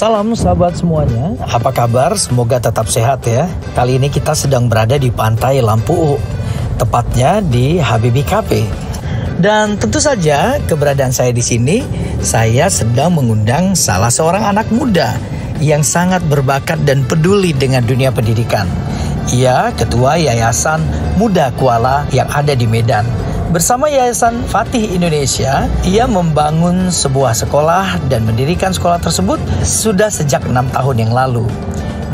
Salam sahabat semuanya, apa kabar? Semoga tetap sehat ya. Kali ini kita sedang berada di Pantai Lampu U, tepatnya di Habibie Cafe. Dan tentu saja keberadaan saya di sini, saya sedang mengundang salah seorang anak muda yang sangat berbakat dan peduli dengan dunia pendidikan. Ia Ketua Yayasan Muda Kuala yang ada di Medan. Bersama Yayasan Fatih Indonesia, ia membangun sebuah sekolah dan mendirikan sekolah tersebut sudah sejak 6 tahun yang lalu.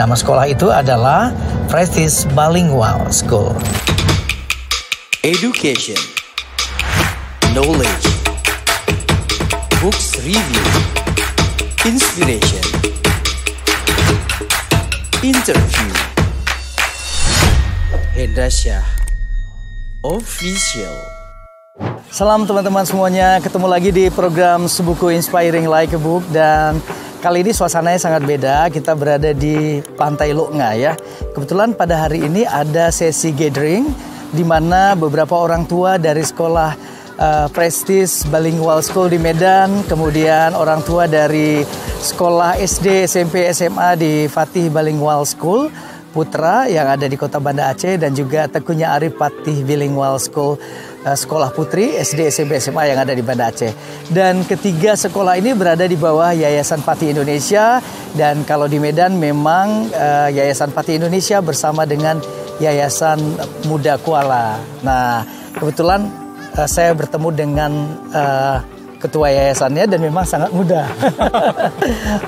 Nama sekolah itu adalah Prestige Bilingual School. Education, knowledge, books review, inspiration, interview. Hendra Syah Official. Salam teman-teman semuanya, ketemu lagi di program Sebuku Inspiring Like a Book. Dan kali ini suasananya sangat beda, kita berada di Pantai Loknga ya. Kebetulan pada hari ini ada sesi gathering di mana beberapa orang tua dari sekolah Prestige Bilingual School di Medan, kemudian orang tua dari sekolah SD, SMP, SMA di Fatih Bilingual School Putra yang ada di Kota Banda Aceh, dan juga Tekunya Arif Fatih Bilingual School Sekolah Putri SD, SMP, SMA yang ada di Banda Aceh. Dan ketiga sekolah ini berada di bawah Yayasan Fatih Indonesia. Dan kalau di Medan memang Yayasan Fatih Indonesia bersama dengan Yayasan Muda Kuala. Nah, kebetulan saya bertemu dengan ketua yayasannya dan memang sangat muda.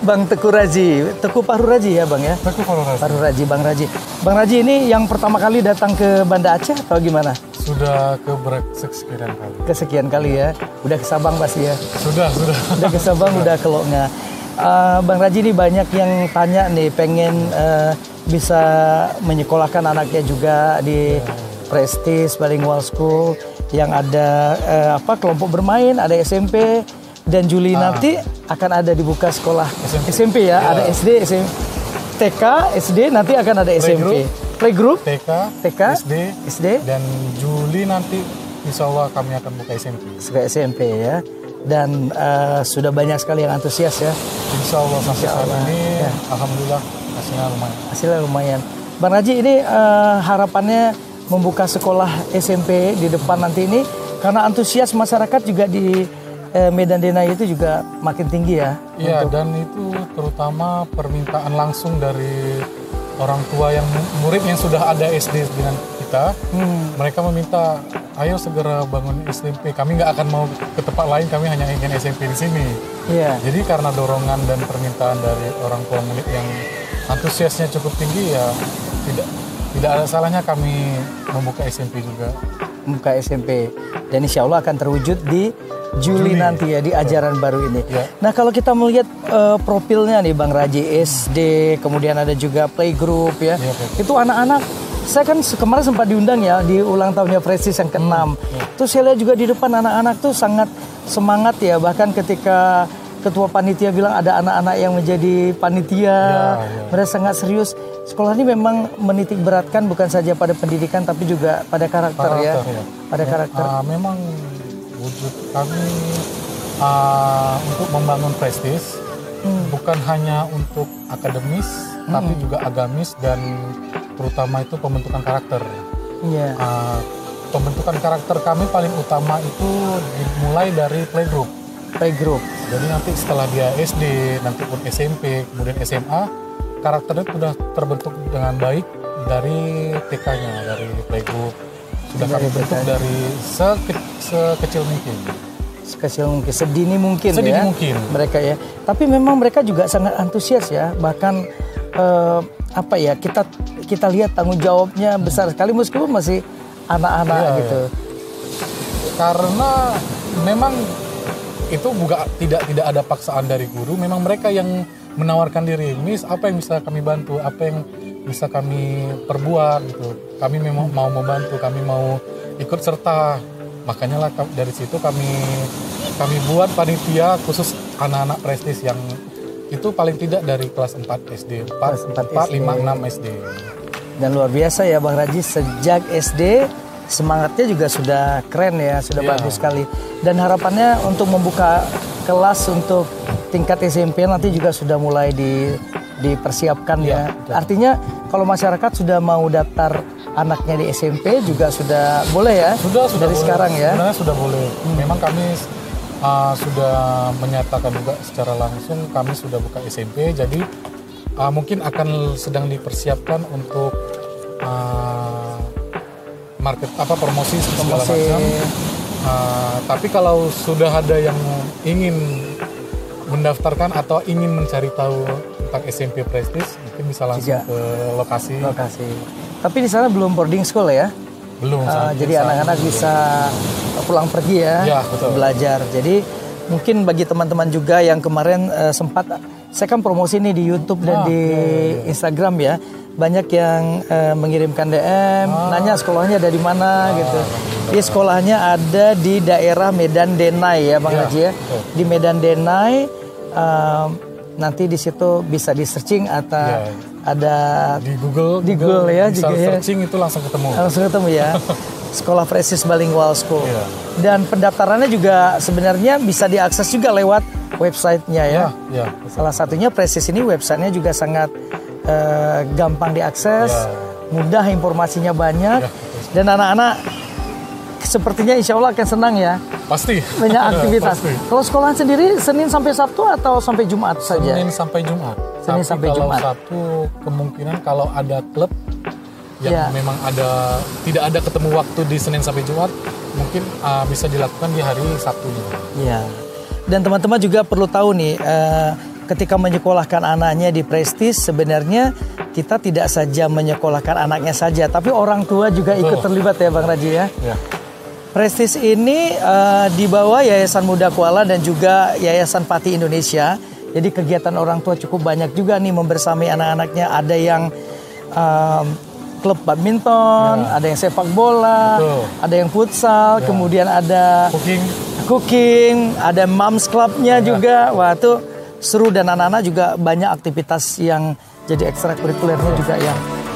Bang Teku Raji, Teku Paru Raji ya Bang ya? Teku Paru Raji, Bang Raji. Bang Raji ini yang pertama kali datang ke Banda Aceh atau gimana? Sudah kesekian kali. Kesekian kali ya? Udah ke Sabang pasti ya? Sudah. Udah ke Sabang, udah ke Loknga. Bang Raji ini banyak yang tanya nih, pengen bisa menyekolahkan anaknya juga di Prestige Bilingual School yang ada kelompok bermain, ada SMP, dan Juli nanti akan ada dibuka sekolah SMP ya, ada SD, SMP, TK, SD, nanti akan ada SMP, playgroup, TK, SD, dan Juli nanti insya Allah kami akan buka SMP. Suka SMP ya, dan sudah banyak sekali yang antusias ya. Insya Allah sampai saat ini, ya. Alhamdulillah hasilnya lumayan. Bang Raji ini harapannya membuka sekolah SMP di depan nanti ini, karena antusias masyarakat juga di Medan Denai itu juga makin tinggi ya. Iya, dan itu terutama permintaan langsung dari orang tua yang murid yang sudah ada SD dengan kita. Mereka meminta, ayo segera bangun SMP. Kami nggak akan mau ke tempat lain, kami hanya ingin SMP di sini. Iya. Jadi karena dorongan dan permintaan dari orang tua murid yang antusiasnya cukup tinggi ya, tidak ada salahnya kami membuka SMP juga. Membuka SMP. Dan insya Allah akan terwujud di Juli nanti ya, di ajaran baru ini. Ya. Nah kalau kita melihat profilnya nih Bang Raji, SD, kemudian ada juga playgroup ya. Itu anak-anak, saya kan kemarin sempat diundang ya di ulang tahunnya Prestige yang ke-6. Terus saya lihat juga di depan anak-anak tuh sangat semangat ya. Bahkan ketika ketua panitia bilang ada anak-anak yang menjadi panitia, mereka sangat serius. Sekolah ini memang menitik beratkan bukan saja pada pendidikan tapi juga pada karakter ya. Pada karakter. Memang wujud kami untuk membangun Prestige bukan hanya untuk akademis tapi juga agamis, dan terutama itu pembentukan karakter. Pembentukan karakter kami paling utama itu dimulai dari playgroup. Jadi nanti setelah dia SD, nanti pun SMP, kemudian SMA, karakternya sudah terbentuk dengan baik dari TK-nya, dari playgroup. Sudah kami bentuk dari sekecil mungkin. Sedini mungkin mereka ya. Tapi memang mereka juga sangat antusias ya. Bahkan kita lihat tanggung jawabnya besar sekali meskipun masih anak-anak gitu. Karena memang itu juga tidak ada paksaan dari guru. Memang mereka yang menawarkan diri, Miss, apa yang bisa kami bantu, apa yang bisa kami perbuat gitu. Kami memang mau membantu, kami mau ikut serta. Makanya lah dari situ kami buat panitia khusus anak-anak Prestige yang itu paling tidak dari kelas 4 SD, 4, 5, 6 SD. Dan luar biasa ya Bang Raji, sejak SD semangatnya juga sudah keren ya, sudah bagus sekali. Dan harapannya untuk membuka kelas untuk tingkat SMP nanti juga sudah mulai dipersiapkan ya. Betul. Artinya kalau masyarakat sudah mau daftar anaknya di SMP juga sudah boleh ya? Sudah dari boleh. Sekarang ya? Sebenarnya sudah boleh. Memang kami sudah menyatakan juga secara langsung kami sudah buka SMP, jadi mungkin akan sedang dipersiapkan untuk market promosi segala macam. Tapi kalau sudah ada yang ingin mendaftarkan atau ingin mencari tahu tentang SMP Prestige, mungkin bisa langsung ke lokasi. Tapi di sana belum boarding school ya? Belum. Jadi anak-anak bisa pulang pergi ya, betul. Belajar. Jadi mungkin bagi teman-teman juga yang kemarin sempat, saya kan promosi nih di YouTube dan di Instagram ya, banyak yang mengirimkan DM, nanya sekolahnya dari mana gitu. Di sekolahnya ada di daerah Medan Denai ya Bang Haji ya. Di Medan Denai, nanti di situ bisa di searching atau ada di Google ya bisa juga searching itu langsung ketemu ya. Sekolah Prestige Bilingual School. Dan pendaftarannya juga sebenarnya bisa diakses juga lewat websitenya ya. Salah satunya Prestige ini websitenya juga sangat gampang diakses, mudah, informasinya banyak, dan anak-anak sepertinya insya Allah akan senang ya. Pasti. Banyak aktivitas. Kalau sekolah sendiri Senin sampai Sabtu atau sampai Jumat saja? Senin sampai Jumat. Tapi sampai kalau Jumat. Sabtu kemungkinan kalau ada klub yang memang tidak ada ketemu waktu di Senin sampai Jumat, mungkin bisa dilakukan di hari Sabtunya. Iya. Dan teman-teman juga perlu tahu nih, ketika menyekolahkan anaknya di Prestige, sebenarnya kita tidak saja menyekolahkan anaknya saja, tapi orang tua juga ikut terlibat ya Bang Raji ya. Prestige ini di bawah Yayasan Muda Kuala dan juga Yayasan Pati Indonesia. Jadi kegiatan orang tua cukup banyak juga nih membersamai anak-anaknya. Ada yang klub badminton, ada yang sepak bola, ada yang futsal, kemudian ada cooking, ada moms clubnya juga. Wah itu seru, dan anak-anak juga banyak aktivitas yang jadi ekstrakurikulernya juga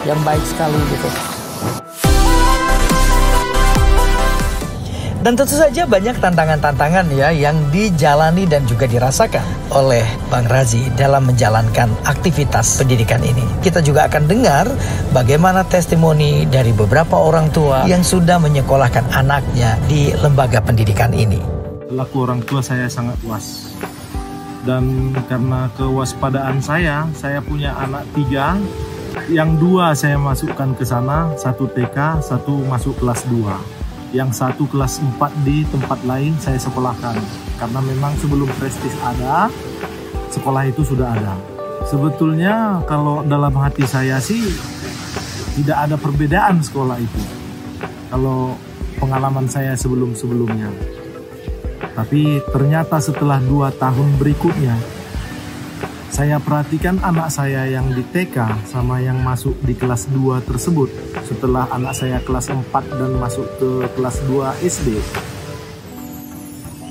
yang baik sekali gitu. Dan tentu saja banyak tantangan-tantangan ya yang dijalani dan juga dirasakan oleh Bang Razi dalam menjalankan aktivitas pendidikan ini. Kita juga akan dengar bagaimana testimoni dari beberapa orang tua yang sudah menyekolahkan anaknya di lembaga pendidikan ini. Laku orang tua saya sangat puas. Dan karena kewaspadaan saya punya anak 3, yang 2 saya masukkan ke sana, 1 TK, 1 masuk kelas 2. Yang 1 kelas 4 di tempat lain saya sekolahkan. Karena memang sebelum Prestige ada, sekolah itu sudah ada. Sebetulnya kalau dalam hati saya sih tidak ada perbedaan sekolah itu. Kalau pengalaman saya sebelum-sebelumnya. Tapi ternyata setelah 2 tahun berikutnya, saya perhatikan anak saya yang di TK sama yang masuk di kelas 2 tersebut. Setelah anak saya kelas 4 dan masuk ke kelas 2 SD,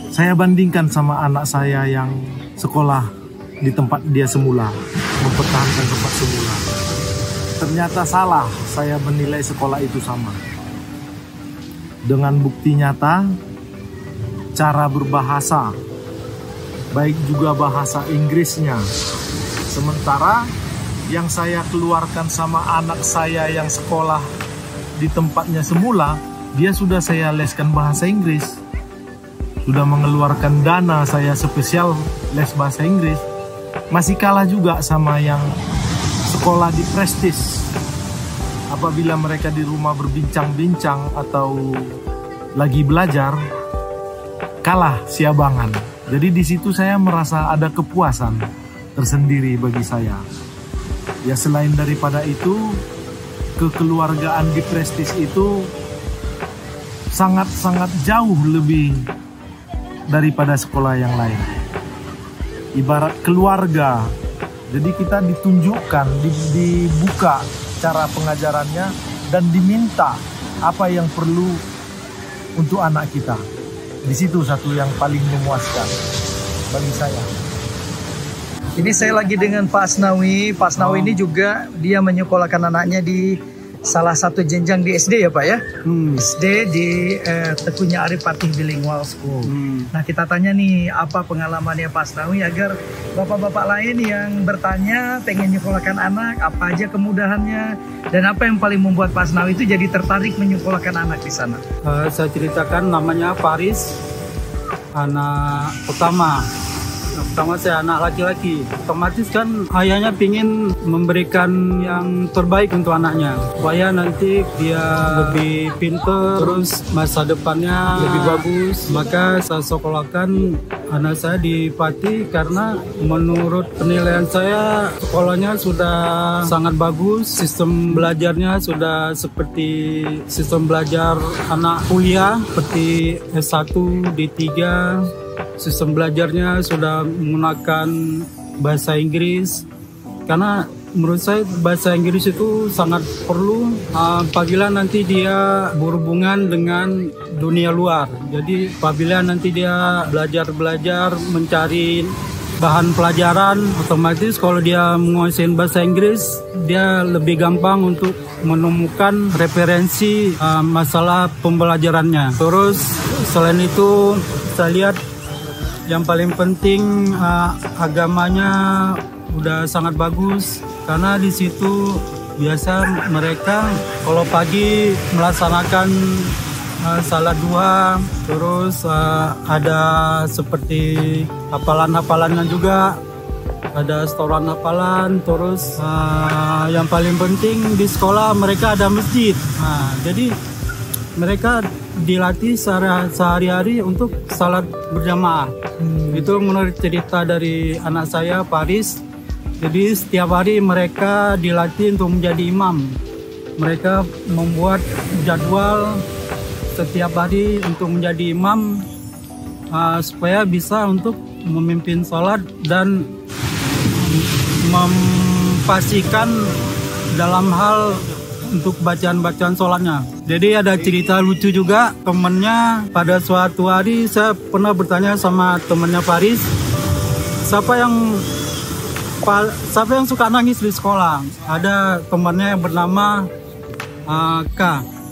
saya bandingkan sama anak saya yang sekolah di tempat dia semula, mempertahankan tempat semula. Ternyata salah, saya menilai sekolah itu sama. Dengan bukti nyata, cara berbahasa, baik juga bahasa Inggrisnya. Sementara yang saya keluarkan sama anak saya yang sekolah di tempatnya semula, dia sudah saya leskan bahasa Inggris. Sudah mengeluarkan dana saya spesial les bahasa Inggris. Masih kalah juga sama yang sekolah di Prestige. Apabila mereka di rumah berbincang-bincang atau lagi belajar, kalah siabangan. Jadi di situ saya merasa ada kepuasan tersendiri bagi saya. Ya selain daripada itu, kekeluargaan di Prestige itu sangat-sangat jauh lebih daripada sekolah yang lain. Ibarat keluarga. Jadi kita ditunjukkan, dibuka cara pengajarannya dan diminta apa yang perlu untuk anak kita. Di situ satu yang paling memuaskan bagi saya. Ini saya lagi dengan Pak Asnawi. Pak Asnawi ini juga dia menyekolahkan anaknya di salah satu jenjang di SD ya Pak ya. SD di Tekunya Arif Patih Bilingual School. Nah kita tanya nih apa pengalamannya Pak Asnawi agar bapak-bapak lain yang bertanya pengen nyekolahkan anak, apa aja kemudahannya dan apa yang paling membuat Pak Asnawi itu jadi tertarik menyekolahkan anak di sana. Saya ceritakan, namanya Faris, anak pertama. Pertama saya anak laki-laki, otomatis kan ayahnya pingin memberikan yang terbaik untuk anaknya supaya nanti dia lebih pintar, terus masa depannya lebih bagus. Maka saya sekolahkan anak saya di Pati karena menurut penilaian saya sekolahnya sudah sangat bagus, sistem belajarnya sudah seperti sistem belajar anak kuliah seperti S1, D3. Sistem belajarnya sudah menggunakan bahasa Inggris karena menurut saya bahasa Inggris itu sangat perlu apabila nanti dia berhubungan dengan dunia luar. Jadi apabila nanti dia belajar mencari bahan pelajaran, otomatis kalau dia menguasai bahasa Inggris dia lebih gampang untuk menemukan referensi masalah pembelajarannya. Terus selain itu saya lihat yang paling penting agamanya udah sangat bagus karena di situ biasa mereka kalau pagi melaksanakan salat duha, terus ada seperti hafalan-hafalannya juga, ada setoran hafalan, terus yang paling penting di sekolah mereka ada masjid. Jadi mereka dilatih sehari-hari untuk salat berjamaah. Itu menurut cerita dari anak saya, Faris. Jadi setiap hari mereka dilatih untuk menjadi imam. Mereka membuat jadwal setiap hari untuk menjadi imam supaya bisa untuk memimpin salat dan memfasilkan dalam hal untuk bacaan-bacaan sholatnya. Jadi ada cerita lucu juga, temennya pada suatu hari saya pernah bertanya sama temennya Faris, siapa yang suka nangis di sekolah? Ada temannya yang bernama K.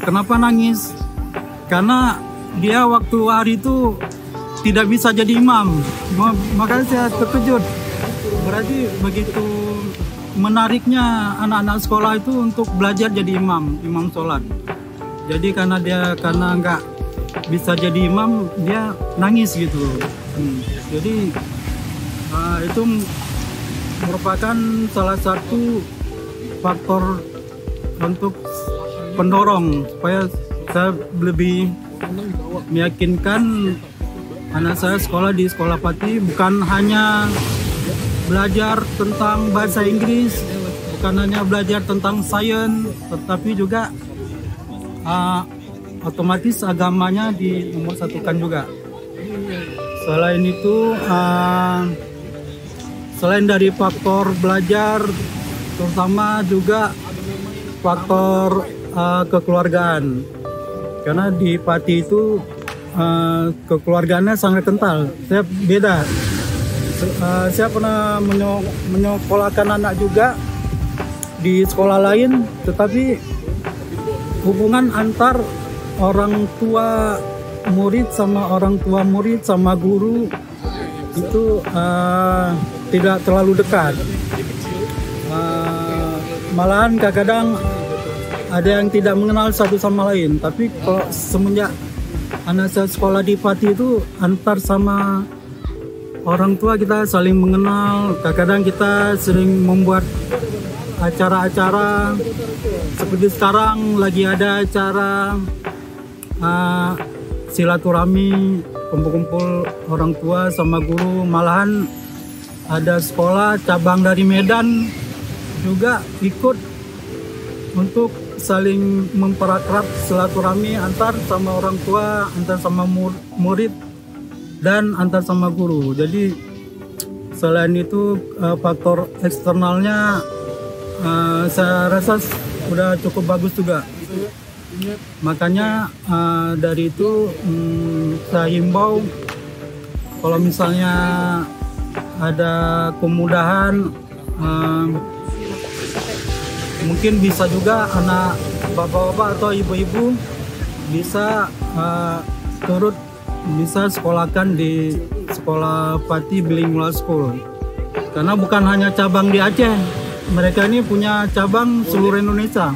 Kenapa nangis? Karena dia waktu hari itu tidak bisa jadi imam. Makanya saya terkejut. Berarti begitu menariknya anak-anak sekolah itu untuk belajar jadi imam sholat. Jadi karena nggak bisa jadi imam, dia nangis gitu. Jadi itu merupakan salah satu faktor untuk pendorong supaya saya lebih meyakinkan anak saya sekolah di sekolah Pati bukan hanya belajar tentang bahasa Inggris, bukan hanya belajar tentang sains, tetapi juga otomatis agamanya dinomorsatukan juga. Selain itu, selain dari faktor belajar, terutama juga faktor kekeluargaan. Karena di Pati itu kekeluargaannya sangat kental. Saya beda. Saya pernah menyekolahkan anak juga di sekolah lain, tetapi hubungan antar orang tua murid sama orang tua murid sama guru itu tidak terlalu dekat. Malahan kadang-kadang ada yang tidak mengenal satu sama lain. Tapi kalau semenjak anak saya sekolah di Pati itu antar sama orang tua kita saling mengenal. Kadang-kadang kita sering membuat acara-acara seperti sekarang lagi ada acara silaturahmi, kumpul-kumpul orang tua sama guru. Malahan ada sekolah cabang dari Medan juga ikut untuk saling mempererat silaturahmi antar sama orang tua, antar sama murid dan antar sama guru. Jadi selain itu faktor eksternalnya saya rasa udah cukup bagus juga. Makanya dari itu saya himbau kalau misalnya ada kemudahan mungkin bisa juga anak bapak-bapak atau ibu-ibu bisa turut bisa sekolahkan di sekolah Pati Bilingual School. Karena bukan hanya cabang di Aceh, mereka ini punya cabang seluruh Indonesia,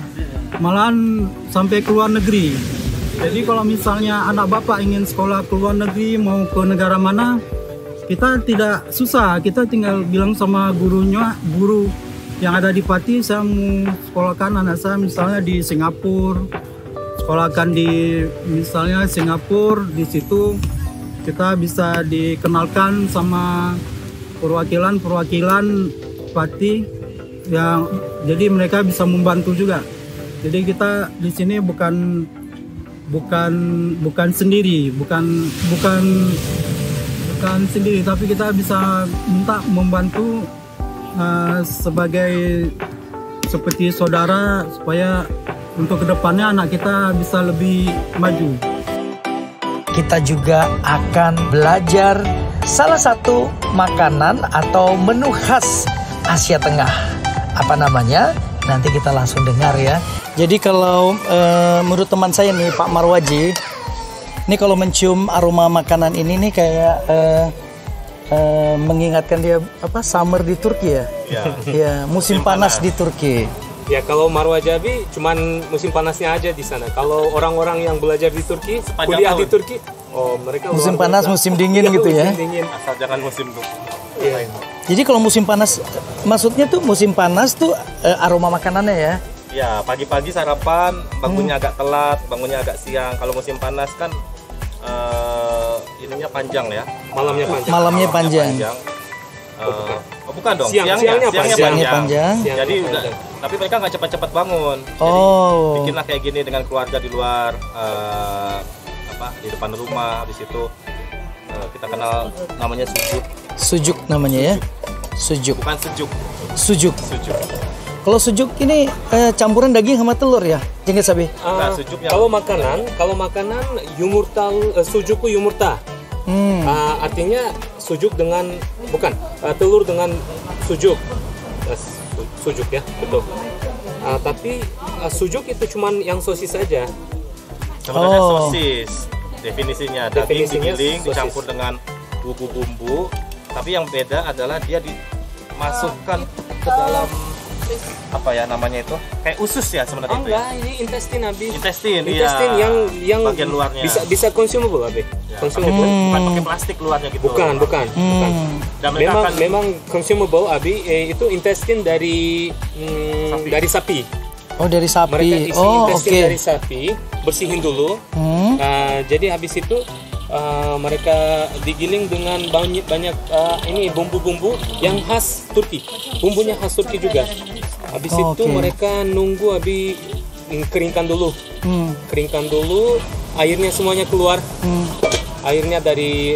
malahan sampai ke luar negeri. Jadi kalau misalnya anak bapak ingin sekolah ke luar negeri, mau ke negara mana, kita tidak susah, kita tinggal bilang sama guru yang ada di Pati, saya mau sekolahkan anak saya misalnya di Singapura, sekolahkan di misalnya Singapura, di situ kita bisa dikenalkan sama perwakilan Pati yang jadi mereka bisa membantu juga. Jadi kita di sini bukan sendiri, bukan sendiri, tapi kita bisa minta membantu sebagai seperti saudara supaya untuk kedepannya anak kita bisa lebih maju. Kita juga akan belajar salah satu makanan atau menu khas Asia Tengah. Apa namanya? Nanti kita langsung dengar ya. Jadi kalau menurut teman saya nih Pak Marwaji, ini kalau mencium aroma makanan ini nih kayak mengingatkan dia summer di Turki ya. Ya, musim panas di Turki. Ya kalau Marwajabi cuman musim panasnya aja di sana. Kalau orang-orang yang belajar di Turki, kuliah di Turki, mereka musim panas, musim dingin gitu ya. Musim dingin. Asal jangan musim Iya. Jadi kalau musim panas, maksudnya tuh musim panas tuh aroma makanannya ya. Ya, pagi-pagi sarapan, bangunnya agak telat, bangunnya agak siang. Kalau musim panas kan ininya panjang ya. Malamnya panjang. Bukan dong. Siangnya panjang. Jadi tapi mereka nggak cepat-cepat bangun. Oh. Jadi bikinlah kayak gini dengan keluarga di luar, di depan rumah. Habis itu kita kenal namanya sujuk. Sujuk namanya ya. Sujuk. Bukan sejuk. Sujuk. Sujuk. Kalau sujuk ini campuran daging sama telur ya, Jengget Sabi? Sujuknya. Kalau makanan yumurta, sujuku yumurta. Artinya sujuk dengan telur dengan sujuk. Sujuk ya, betul. Tapi sujuk itu cuman yang sosis saja. Sebenarnya sosis definisinya daging digiling dicampur dengan bumbu-bumbu. Tapi yang beda adalah dia dimasukkan ke dalam namanya itu kayak usus ya sebenarnya itu. Enggak, ini intestin Abi. Intestin yang bagian luarnya. Bisa consumable Abi. Ya, Consumable. Bukan pakai plastik luarnya gitu. Bukan. Dan mereka Memang consumable Abi, itu intestin dari sapi. Oh, dari sapi. Mereka isi intestin oke. dari sapi, bersihin dulu. Jadi habis itu mereka digiling dengan banyak ini bumbu-bumbu yang khas Turki. Bumbunya khas Turki juga. Habis itu mereka nunggu keringkan dulu. Keringkan dulu, airnya semuanya keluar. Airnya dari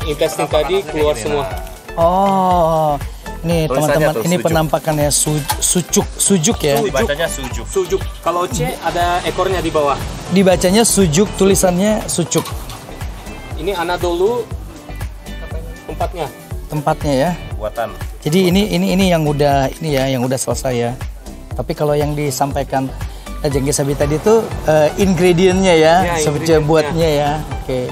intestin tadi keluar semua. Oh. Nih teman-teman, ini penampakannya sujuk ya. Dibacanya sujuk. Sujuk. Kalau C ada ekornya di bawah. Dibacanya sujuk, tulisannya sucuk. Ini Anadolu Tempatnya ya. Buatan. Jadi ini yang udah selesai ya. Tapi kalau yang disampaikan Jengget Sabi tadi itu ingredientnya ya, seperti buatnya ya. Oke.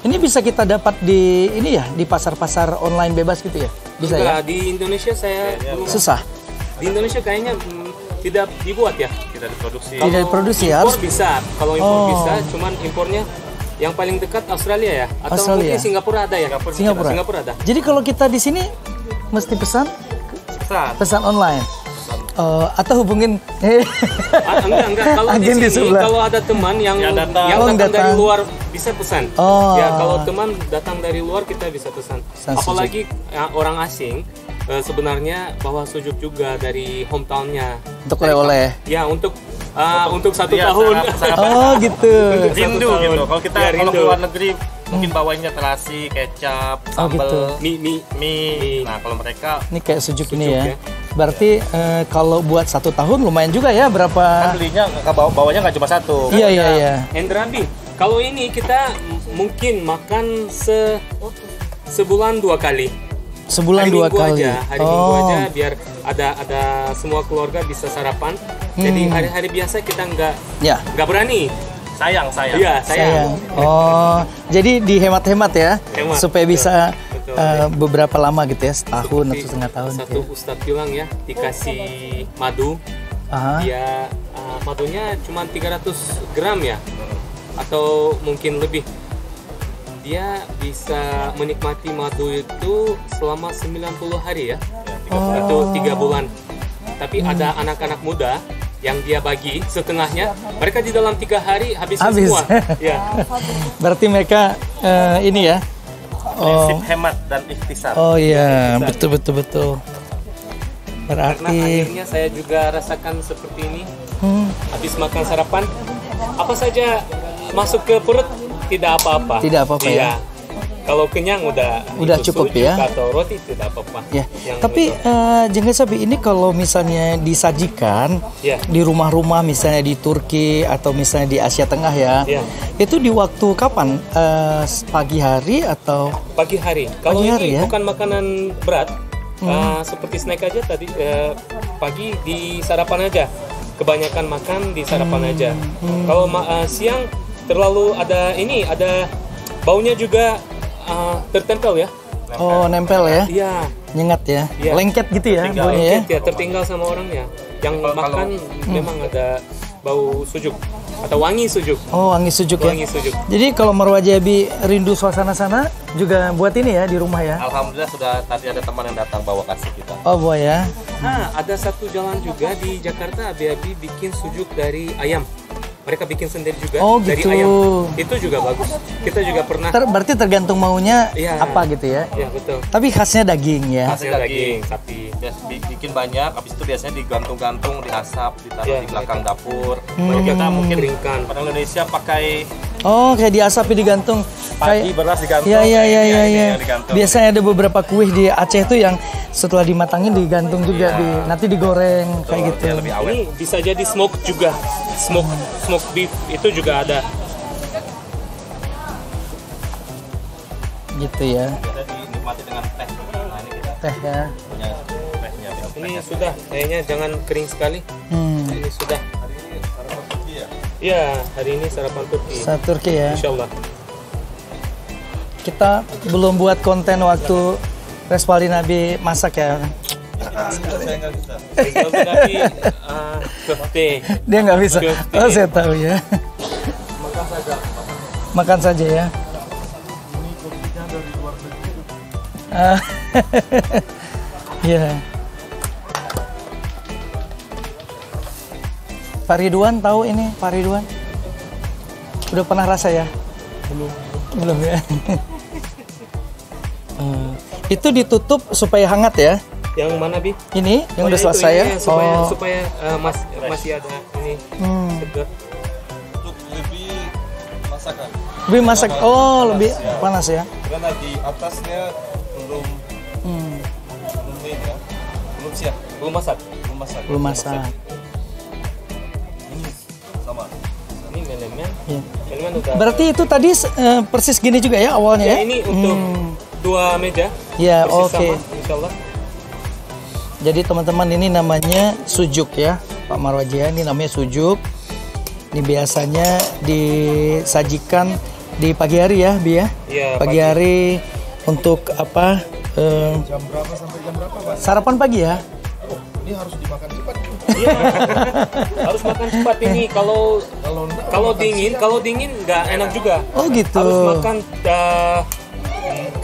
Ini bisa kita dapat di pasar-pasar online bebas gitu ya? Bisa ya? Di Indonesia saya belum. Susah. Di Indonesia kayaknya tidak dibuat ya. Tidak diproduksi. Tidak diproduksi Impor harus. bisa. Kalau impor bisa, cuman impornya yang paling dekat Australia ya, atau Australia. mungkin Singapura ada ya. Singapura ada. Jadi kalau kita di sini mesti pesan online. Atau hubungin enggak kalau di agen di sini sebelah. kalau ada teman yang datang dari luar bisa pesan. Ya kalau teman datang dari luar kita bisa pesan. Apalagi orang asing sebenarnya bawa sujuk juga dari hometownnya. Untuk oleh-oleh. Ya untuk 1 tahun. Oh gitu. Rindu gitu. Kalau kita kalau ke luar negeri mungkin bawainnya terasi, kecap, sambal, gitu. mie. Nah kalau mereka ini kayak sujuk ini ya. Berarti kalau buat 1 tahun lumayan juga ya berapa? Kan belinya bawanya nggak cuma 1. Iya. Hendrabi, kalau ini kita mungkin makan sebulan 2 kali. Sebulan hari 2 Minggu kali. aja, hari Minggu aja biar ada semua keluarga bisa sarapan. Jadi hari-hari biasa kita nggak berani. Sayang. Iya, sayang. Oh, jadi dihemat-hemat ya, Hemat, supaya betul. bisa Betul. beberapa lama gitu ya, setahun Seperti atau setengah tahun. Satu Ustadz bilang ya, dikasih madu, Aha. dia madunya cuma 300 gram ya, atau mungkin lebih. Dia bisa menikmati madu itu selama 90 hari ya, atau 3 bulan. Tapi ada anak-anak muda yang dia bagi setengahnya, mereka di dalam 3 hari habis semua. Ya. Berarti mereka ini ya. Prinsip hemat dan ikhtisar. Oh iya, betul. Karena Berarti akhirnya saya juga rasakan seperti ini. Habis makan sarapan, apa saja masuk ke perut tidak apa-apa. Tidak apa-apa Iya. Kalau kenyang udah itu cukup sujuk ya. Atau roti tidak apa-apa. ya. Yang Tapi betul. Jengkel Sabi ini kalau misalnya disajikan Ya. di rumah-rumah misalnya di Turki atau misalnya di Asia Tengah ya. Ya. Itu di waktu kapan? Pagi hari atau Pagi hari. Kalau Pagi hari ini ya? bukan makanan berat, seperti snack aja tadi pagi di sarapan aja. Kebanyakan makan di sarapan aja. Kalau siang terlalu ada baunya juga tertempel ya. Oh, nempel ya? Iya. Nyengat ya? Iya. Lengket gitu ya? Tertinggal, baunya ya? tertinggal sama orangnya. Yang makan memang ada bau sujuk atau wangi sujuk. Oh, wangi sujuk ya? Wangi sujuk. Jadi kalau Marwah Jabi rindu suasana sana juga buat ini ya di rumah ya? Alhamdulillah sudah tadi ada teman yang datang bawa kasih kita. Oh boy ya? Nah, ada satu jalan juga di Jakarta, Abi bikin sujuk dari ayam. Mereka bikin sendiri juga Oh, dari gitu. ayam. Itu juga bagus. Kita juga pernah. Berarti tergantung maunya Iya. apa gitu ya? Ya betul. Tapi khasnya daging ya? Hasil daging sapi. Bikin banyak, habis itu biasanya digantung-gantung, diasap, ditaruh Iya, di belakang dapur. Kita mungkin ringkan. Orang Indonesia pakai Oh, kayak diasapi digantung. pagi beras digantung. Iya. ini yang digantung. Biasanya ada bebeberapa kue di Aceh tuh yang setelah dimatangin digantung juga, nanti digoreng kayak gitu. Ya, lebih awet. Ini bisa jadi smoke juga. Smoke beef itu juga ada. Gitu ya. Biasa dinikmati dengan teh. Nah, ini kita Teh ya. punya tehnya. Ini sudah, kayaknya jangan kering sekali. Ini sudah. Iya, hari ini sarapan Turki. Satu Turki ya. Insya Allah. Kita belum buat konten waktu Respaldi Nabi masak ya. Kalau tadi köfte. Dia nggak bisa. Köfte. Oh, saya tahu ya. Makan saja ya. Iya. Pak Ridwan tahu ini, Pak Ridwan? Udah pernah rasa ya? Belum ya. Itu ditutup supaya hangat ya? Yang mana Bi? Ini yang udah itu, selesai ya? ini supaya masih ada ini segar. Untuk lebih masakan. Lebih masak. Oh, lebih panas ya? Karena di atasnya belum ini ya. Belum siap. Belum masak. Belum masak. Ini sama. Ini menemen. Iya. Menemen udah. Berarti itu tadi persis gini juga ya awalnya Ya, ya? ini untuk 2 meja. Ya, Persis oke. sama, insya Allah. Jadi teman-teman ini namanya sujuk ya, Pak Marwaji, ini namanya sujuk. Ini biasanya disajikan di pagi hari ya, Bi ya? Iya, Pagi hari untuk apa? Jam berapa sampai jam berapa, Pak? Sarapan pagi ya? Ini harus dimakan cepat. Iya. Harus makan cepat ini. Kalau dingin nggak enak juga. Oh gitu. Harus makan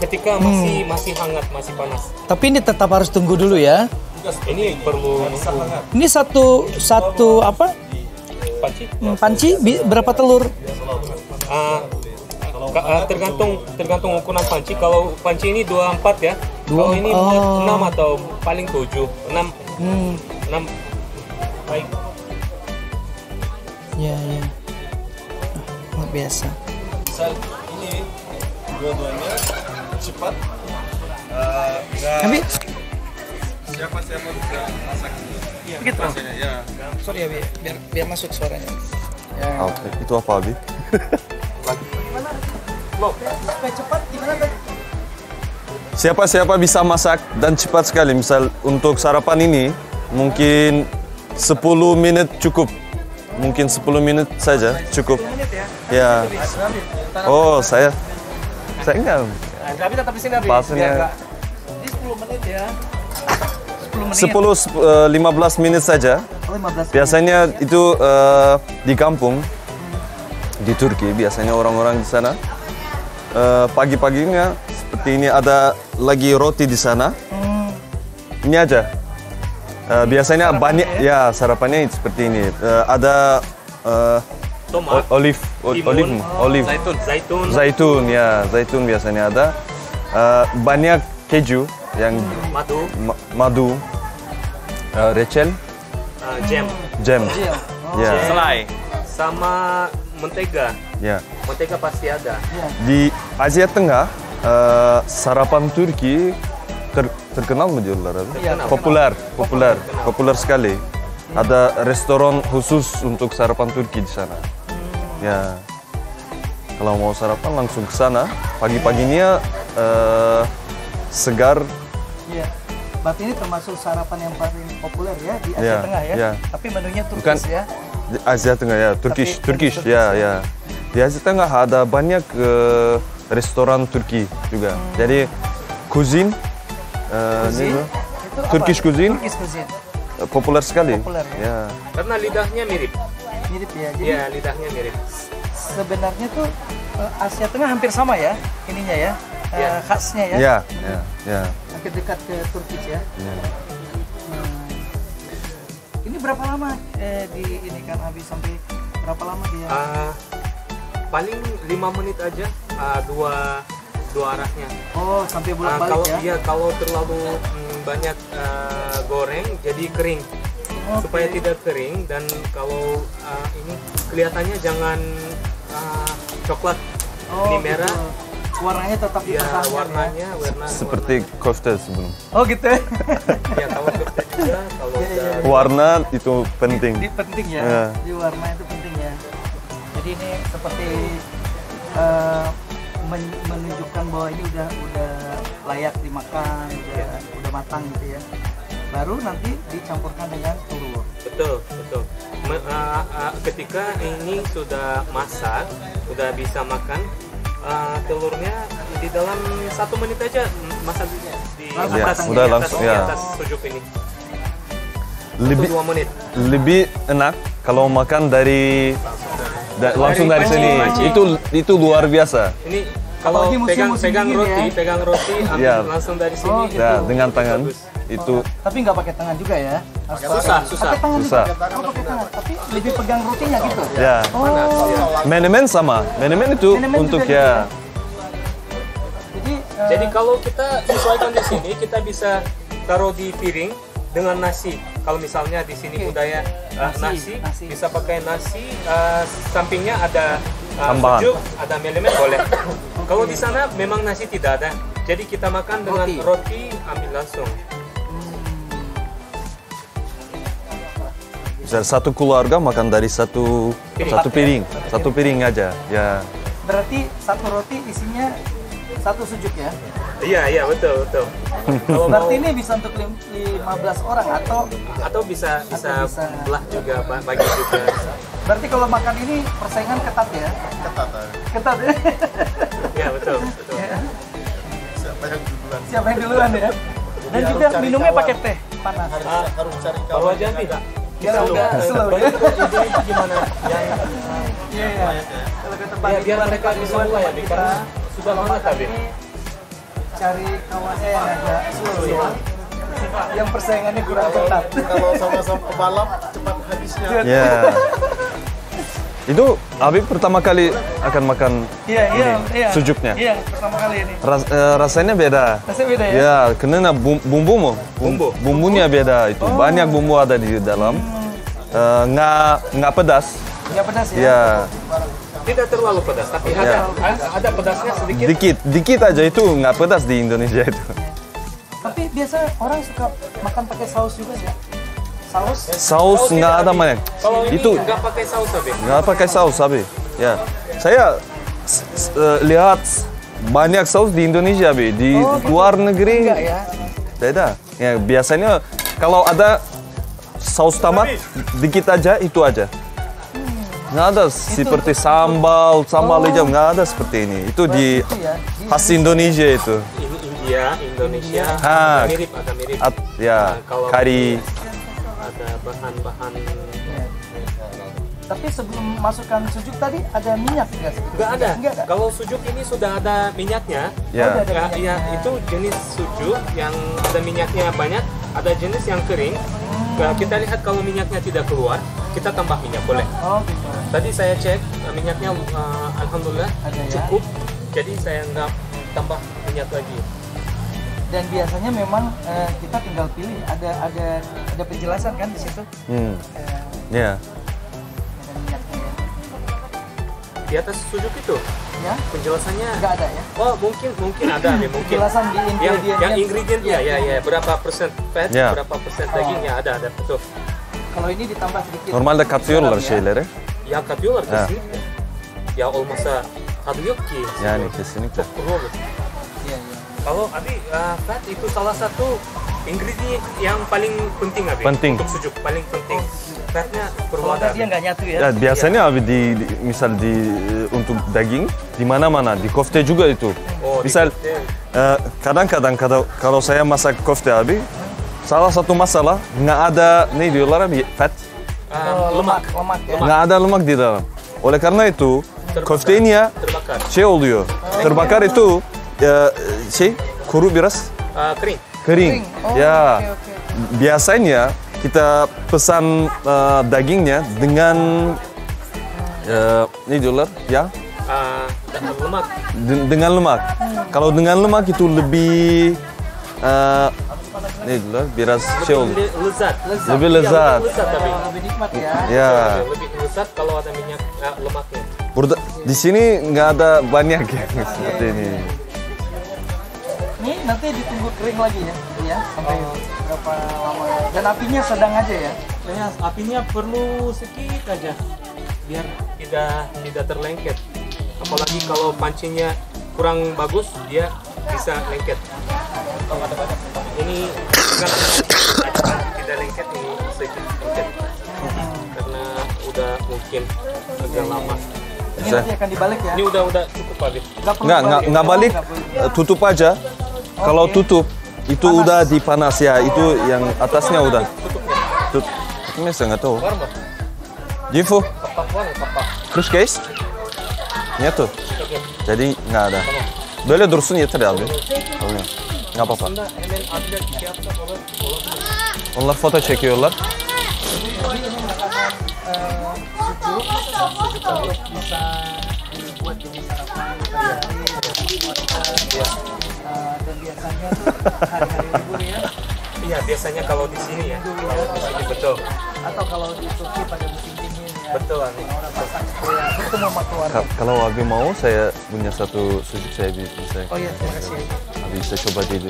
ketika masih hangat, masih panas. Tapi ini tetap harus tunggu dulu ya. Ini perlu Ini satu apa? panci. Panci berapa telur? Tergantung ukuran panci. Kalau panci ini 24 ya. Kalau ini 6 atau paling 7. 6. 6. Baik. Ya. Luar biasa. Misal ini dua-duanya cepat. Tapi Siapa bisa masak gitu. ya. Sorry ya, Bi. Biar masuk suaranya. Ya. Oke, itu apa, Abi? Supaya cepat gimana tadi? siapa-siapa bisa masak dan cepat sekali. Misal untuk sarapan ini mungkin 10 menit cukup. Mungkin 10 menit saja cukup. 10 menit Ya. Oh, saya enggak. Tapi tetap di sini Abi. Pasnya. Ini 10 menit ya. 10 menit. 10-15 menit saja. Oh, 15 menit. Biasanya itu di kampung di Turki biasanya orang-orang di sana pagi-paginya seperti ini ada lagi roti di sana. Ini aja. Biasanya Sarapannya banyak ya sarapannya seperti ini. Ada Tomat, olive, zaitun ya, zaitun biasanya ada. Banyak keju yang madu, recel, jam, ya, selai, sama mentega. ya. Mentega pasti ada. Di Asia Tengah sarapan Turki terkenal menjual populer sekali. Ada restoran khusus untuk sarapan Turki di sana. Ya, kalau mau sarapan langsung ke sana. Pagi-paginya segar. Iya. Berarti ini termasuk sarapan yang paling populer ya di Asia Ya, Tengah ya. ya. Tapi menunya Turkish Bukan ya. di Asia Tengah ya, Turkish ya, ya. Di Asia Tengah ada banyak restoran Turki juga. Jadi cuisine, Cuisine? ini Itu apa? Turkish cuisine Turkish cuisine. populer sekali. Populer, ya. Karena lidahnya mirip. Mirip ya. Jadi Iya, lidahnya mirip. sebenarnya tuh Asia Tengah hampir sama ya ininya ya. Ya. Khasnya ya. Ya, ya, ya. Hampir dekat ke Turkish ya. Ya. Ini berapa lama di ini kan habis sampai berapa lama dia? Paling 5 menit aja, dua arahnya. Oh, sampai bolak-balik Kalau ya. iya, kalau terlalu banyak goreng jadi kering. Supaya tidak kering, dan kalau ini kelihatannya jangan coklat, ini merah. Gitu. Warnanya tetap Ya, dipertahankan warnanya warna Seperti kofta sebelum. Oh gitu. ya, kalau kita juga kalau udah Warna itu penting. Di penting ya. Ya. Di warna itu penting ya. Jadi ini seperti menunjukkan bahwa ini udah layak dimakan, udah matang gitu ya. Baru nanti dicampurkan dengan telur. betul. Ketika ini sudah masak, sudah bisa makan, telurnya di dalam 1 menit aja masak di Langsung atas, matang udah di atas, langsung, di ya. atas sujuk ini. Lebih 2 menit. lebih enak kalau makan langsung dari sini. mancing. Itu luar biasa. Ini kalau Apalagi musim-musim pegang dingin roti, ambil Ya. langsung dari sini. Oh, gitu. Ya, dengan tangan Bagus. itu Tapi nggak pakai tangan juga ya. Susah. Pakai tangan susah. juga. Oh, pakai tangan. Tapi lebih pegang rotinya gitu. Ya. Oh. Menemen sama. Menemen itu Menemen untuk juga ya. Jadi Jadi kalau kita sesuaikan di sini, kita bisa taruh di piring dengan nasi. Kalau misalnya di sini budaya nasi, bisa pakai nasi. Sampingnya ada Tambahan. sujuk, ada melemen boleh. Kalau di sana memang nasi tidak ada. Jadi kita makan dengan roti ambil langsung. Bisa satu keluarga makan dari satu piring aja. Ya. berarti satu roti isinya satu sujuk ya. Iya betul. Kalau Berarti mau, ini bisa untuk 15 orang atau bisa bisa. belah juga, bagi juga. berarti kalau makan ini persaingan ketat ya. Ketat ya. Ya betul. Siapa yang duluan ya. Dan juga minumnya pakai teh panas. Baru aja tidak. Biar agak slow ya. Itu gimana? Iya. Kalau kata Pak Biar mereka bisa mulai ya, karena sudah lama tadi. Cari kawannya yang agak slow ya. Yang persaingannya kurang ketat. Kalau sama-sama pebalap cepat habisnya. Ya. Itu Habib pertama kali akan makan Iya. sujuknya. Iya, pertama kali ini. Rasanya beda. Rasanya beda ya? Ya, karena bumbunya beda itu. Banyak bumbu ada di dalam. Nggak pedas. Nggak pedas ya? Ya, Tidak terlalu pedas, tapi ada pedasnya sedikit. dikit aja itu nggak pedas di Indonesia itu. Tapi biasa orang suka makan pakai saus juga sih. Saus nggak ada banyak. Kalau ini Itu nggak pakai saus, Abi. nggak pakai saus, Habib. Ya, saya lihat banyak saus di Indonesia, Bi. Di luar negeri Enggak ya? beda. Ya, biasanya kalau ada saus tomat dikit aja, itu aja. Nggak ada seperti sambal hijau, nggak ada seperti ini. Itu di khas Indonesia itu. Ini Indonesia. Ah. Agak mirip. Ya, Kalau kari. ada bahan-bahan. Tapi sebelum masukkan sujuk tadi ada minyak nggak? Nggak ada. Nggak ada. Kalau sujuk ini sudah ada minyaknya. Ya. Ya, itu jenis sujuk yang ada minyaknya banyak. Ada jenis yang kering. Kita lihat kalau minyaknya tidak keluar, kita tambah minyak boleh. Oh gitu. Tadi saya cek minyaknya, alhamdulillah Ada ya? cukup. Jadi saya nggak tambah minyak lagi. Dan biasanya memang kita tinggal pilih. Ada penjelasan kan di situ. Ya. Ada minyaknya ya. Di atas sujuk itu Ya? penjelasannya. Nggak ada ya? Oh mungkin ada nih mungkin. Penjelasan di ingredientnya. Yang ingredientnya ya berapa persen fat, Ya. berapa persen dagingnya ada betul. Kalau ini ditambah sedikit. Normalde katıyorlar şeyleri. Ya katıyorlar Ha. kesinlikle. Ya olmasa tadı yok ki. Yani kesinlikle. Kuru olur. Iya, iya. Kalau Abi fat itu salah satu ingredient yang paling penting Abi. Penting. Untuk sujuk paling penting. Fatnya perlu Kalau ada. tadi dia nggak nyatu ya? Ya biasanya abi misal untuk daging di mana-mana di kofte juga itu. Oh, di Misal kofte. kadang-kadang kalau saya masak kofte abi, salah satu masalah nggak ada ne diyorlar abi fat, Lemak. Lemak ya. nggak ada lemak di dalam. Oleh karena itu koftenya Terbakar. oluyor. Terbakar itu kuru biraz Kering. Oh, Ya. oke. Biasanya kita pesan dagingnya dengan ne diyorlar ya Lemak. dengan lemak. Kalau dengan lemak itu lebih ne diyorlar biraz olur. Lezat. Lebih lezat. Iya, lebih lezat tapi. Lebih nikmat ya. Ya. Lebih lezat kalau ada minyak lemaknya. Di sini nggak ada banyak yang seperti ini. Ini nanti ditunggu kering lagi ya? Iya. Sampai berapa lama? Dan apinya sedang aja ya? Ya, apinya perlu sedikit aja biar tidak terlengket. Apalagi kalau pancinya kurang bagus, dia bisa lengket. Ini kan tidak lengket, ini sedikit lengket karena udah mungkin agak lama. Ini nanti akan dibalik ya? Ini udah cukup Pak. Nggak balik, tutup aja. Kalau tutup itu udah dipanas ya, itu yang atasnya udah. Tutupnya saya nggak tahu. Warm Pak. Jifu, Kapak warm, kapak. terus guys, nyatu. Oke. Jadi nggak ada. Böyle dursun yeter ya abi. Oluyor. Nggak apa-apa. Aslında hemen abiler bir şey yapsak olur. Onlar foto çekiyorlar. Sujuk kalau bisa dibuat jadi sarapan dan biasanya tuh hari-hari libur ya, Iya, biasanya kalau di sini ya. Kalau di sini betul. atau kalau di Turki pada musim dingin ya, Betul Abi. orang masak ya, ketemu sama keluarga. Kalau abi mau saya punya satu sujuk saya bisa. Oh iya, terima kasih. Abi bisa coba dulu.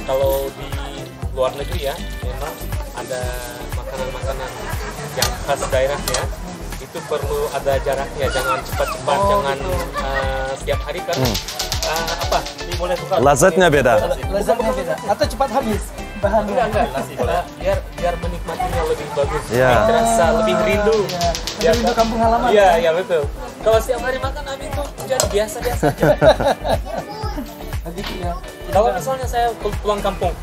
Kalau di luar negeri ya, memang ada makanan-makanan yang khas daerahnya. Itu perlu ada jaraknya, jangan cepat-cepat, jangan setiap hari kan. Apa? Ini boleh tukar. Lezatnya beda. Lezatnya beda atau cepat habis bahannya. Enggak. Biar menikmatinya lebih bagus. Ya. Lebih terasa, lebih rindu. Biar rindu kampung halaman. Iya, betul. Kalau setiap hari makan Abi itu jadi biasa-biasa aja. Begitu ya. Kalau misalnya saya pulang kampung,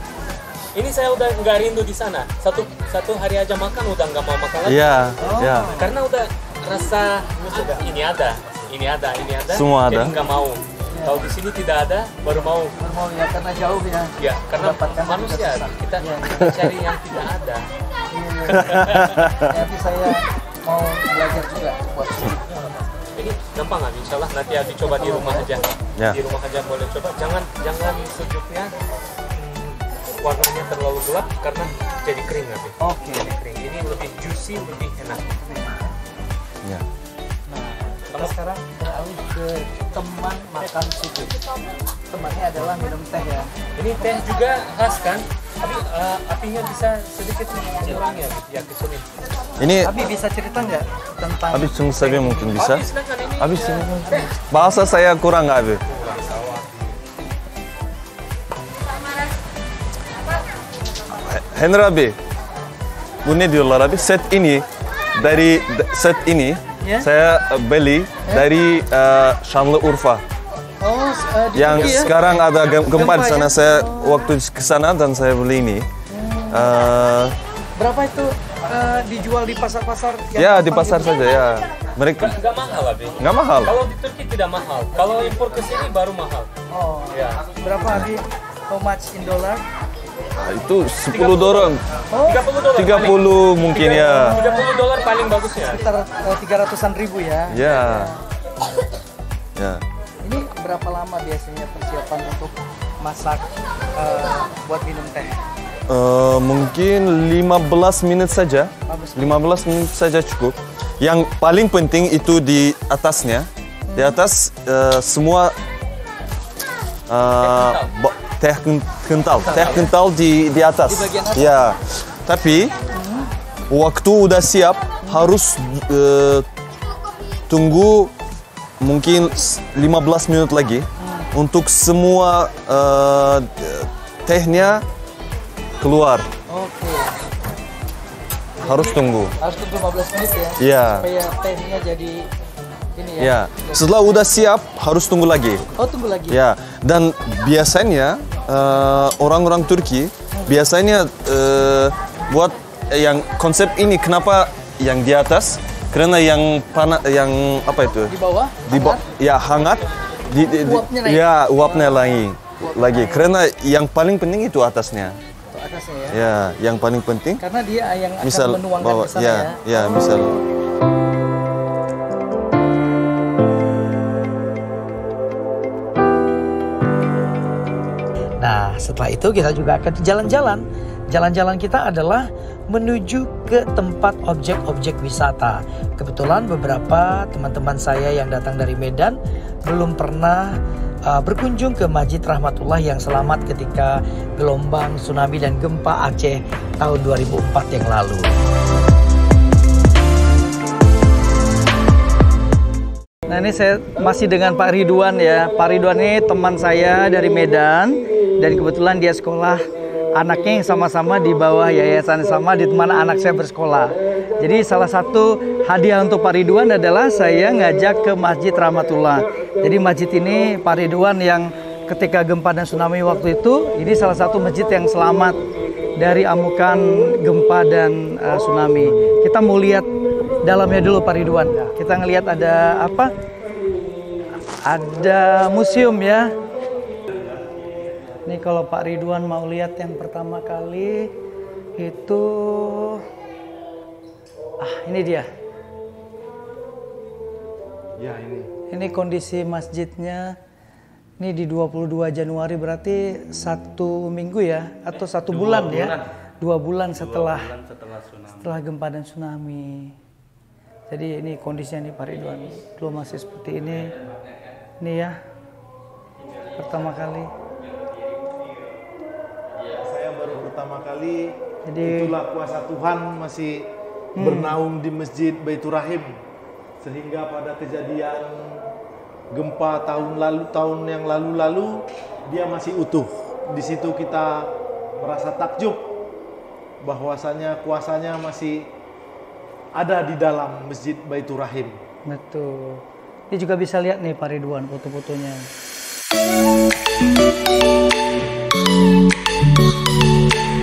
ini saya udah nggak rindu di sana. Satu hari aja makan udah nggak mau makan lagi. Iya, ya. Karena udah rasa ini ada. Semua ada. Jadi nggak mau. Kalau di sini tidak ada, baru mau. Mau ya karena jauh ya. Ya, karena Mendapatkan manusia susah. kita cari yang tidak ada. Nanti saya mau belajar juga buat sujuk. Ini gampang Abi, insya Allah nanti Abi coba di rumah aja. Ya. Di rumah aja boleh coba. Jangan sujuknya warnanya terlalu gelap karena jadi kering Abi. Oke. Jadi kering. Ini lebih juicy, lebih enak. Ya. Nah, sekarang beralih ke teman makan sujuk. Temannya adalah minum teh ya. Ini teh juga khas kan? Tapi apinya bisa sedikit dikurangi ya kecilin. Ini Abi bisa cerita nggak tentang abi Sung Sabi mungkin bisa. Silakan ini. Abi sini. Bahasa saya kurang abi. Henry, bu ne diyorlar abi? Set ini Ya. saya beli dari Şanlıurfa. Oh, di Yang Turki ya? sekarang ada gempa di sana. ya? Saya waktu ke sana dan saya beli ini. Berapa itu dijual di pasar-pasar? yang Ya di gampang pasar gitu? saja ya. Mereka Nggak mahal, Abi. nggak mahal. Kalau di Turki tidak mahal. Kalau impor ke sini baru mahal. Oh, Ya. berapa Abi? How much in dollar? Itu 10 dorong. Oh, 30 30 mungkin ya. $30 paling bagusnya. sekitar 300-an ribu ya. Ya. Ya. Ini berapa lama biasanya persiapan untuk masak buat minum teh? Mungkin 15 menit saja. 15 menit saja cukup. Yang paling penting itu di atasnya. Di atas semua teh kental di atas. Di bagian atas? Ya. Tapi waktu udah siap harus tunggu mungkin 15 menit lagi untuk semua tehnya keluar. Oke. Harus tunggu. Harus tunggu 15 menit ya? Iya. Supaya tehnya jadi ini ya? Ya. Setelah udah siap harus tunggu lagi. Oh, tunggu lagi? Ya. Dan biasanya orang-orang Turki biasanya buat yang konsep ini kenapa yang di atas? Karena yang yang apa itu? Di bawah? Ya hangat. Uapnya naik? Ya uapnya lagi. Karena yang paling penting itu atasnya. Untuk atasnya ya? Ya, yang paling penting. Karena dia yang akan Misal menuangkan bawa, ke sana ya? ya misal. Nah, setelah itu kita juga akan jalan-jalan. Jalan-jalan kita adalah menuju ke tempat objek-objek wisata. Kebetulan beberapa teman-teman saya yang datang dari Medan belum pernah berkunjung ke Masjid Rahmatullah yang selamat ketika gelombang tsunami dan gempa Aceh tahun 2004 yang lalu. Nah, ini saya masih dengan Pak Ridwan ya. Pak Ridwan ini teman saya dari Medan dan kebetulan dia sekolah anaknya yang sama-sama di bawah yayasan sama di mana anak saya bersekolah. Jadi salah satu hadiah untuk Pak Ridwan adalah saya ngajak ke Masjid Rahmatullah. Jadi masjid ini Pak Ridwan yang ketika gempa dan tsunami waktu itu, ini salah satu masjid yang selamat dari amukan gempa dan tsunami. Kita mau lihat dalamnya dulu Pak Ridwan. Kita ngelihat ada apa? Ada museum ya. Ini kalau Pak Ridwan mau lihat yang pertama kali itu, ini dia. Ya ini. Ini kondisi masjidnya. Ini di 22 Januari berarti 1 minggu ya, atau 1 bulan ya? 2 bulan setelah gempa dan tsunami. Jadi ini kondisinya nih Pak Ridwan. Dulu masih seperti ini. Ini ya, pertama kali. Saya baru pertama kali. Jadi Itulah kuasa Tuhan masih bernaung di Masjid Baitur Rahim, sehingga pada kejadian gempa tahun yang lalu dia masih utuh. Di situ kita merasa takjub bahwasanya kuasanya masih ada di dalam Masjid Baitur Rahim. betul. Ini juga bisa lihat nih Pak Ridwan foto-fotonya.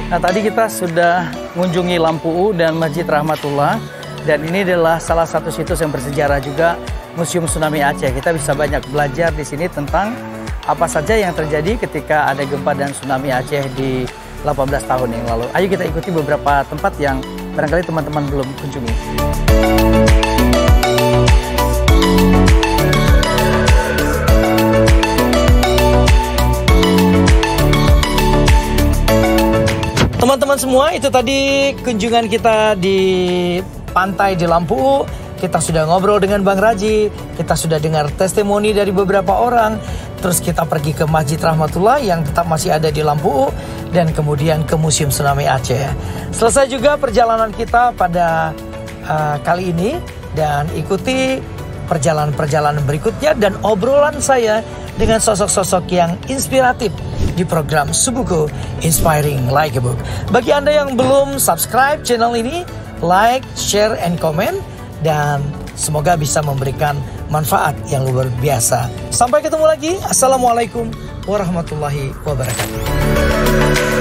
Nah, tadi kita sudah mengunjungi Lampu dan Masjid Rahmatullah, dan ini adalah salah satu situs yang bersejarah juga, Museum Tsunami Aceh. Kita bisa banyak belajar di sini tentang apa saja yang terjadi ketika ada gempa dan tsunami Aceh di 18 tahun yang lalu. Ayo kita ikuti beberapa tempat yang barangkali teman-teman belum kunjungi. Teman-teman semua, itu tadi kunjungan kita di pantai di Lampu. Kita sudah ngobrol dengan Bang Raji, kita sudah dengar testimoni dari beberapa orang, terus kita pergi ke Masjid Rahmatullah yang tetap masih ada di Lampu, dan kemudian ke Museum Tsunami Aceh. Selesai juga perjalanan kita pada kali ini, dan ikuti perjalanan-perjalanan berikutnya dan obrolan saya dengan sosok-sosok yang inspiratif di program Subuhku Inspiring Like a Book. Bagi Anda yang belum subscribe channel ini, like, share, and comment, dan semoga bisa memberikan manfaat yang luar biasa. Sampai ketemu lagi. Assalamualaikum warahmatullahi wabarakatuh.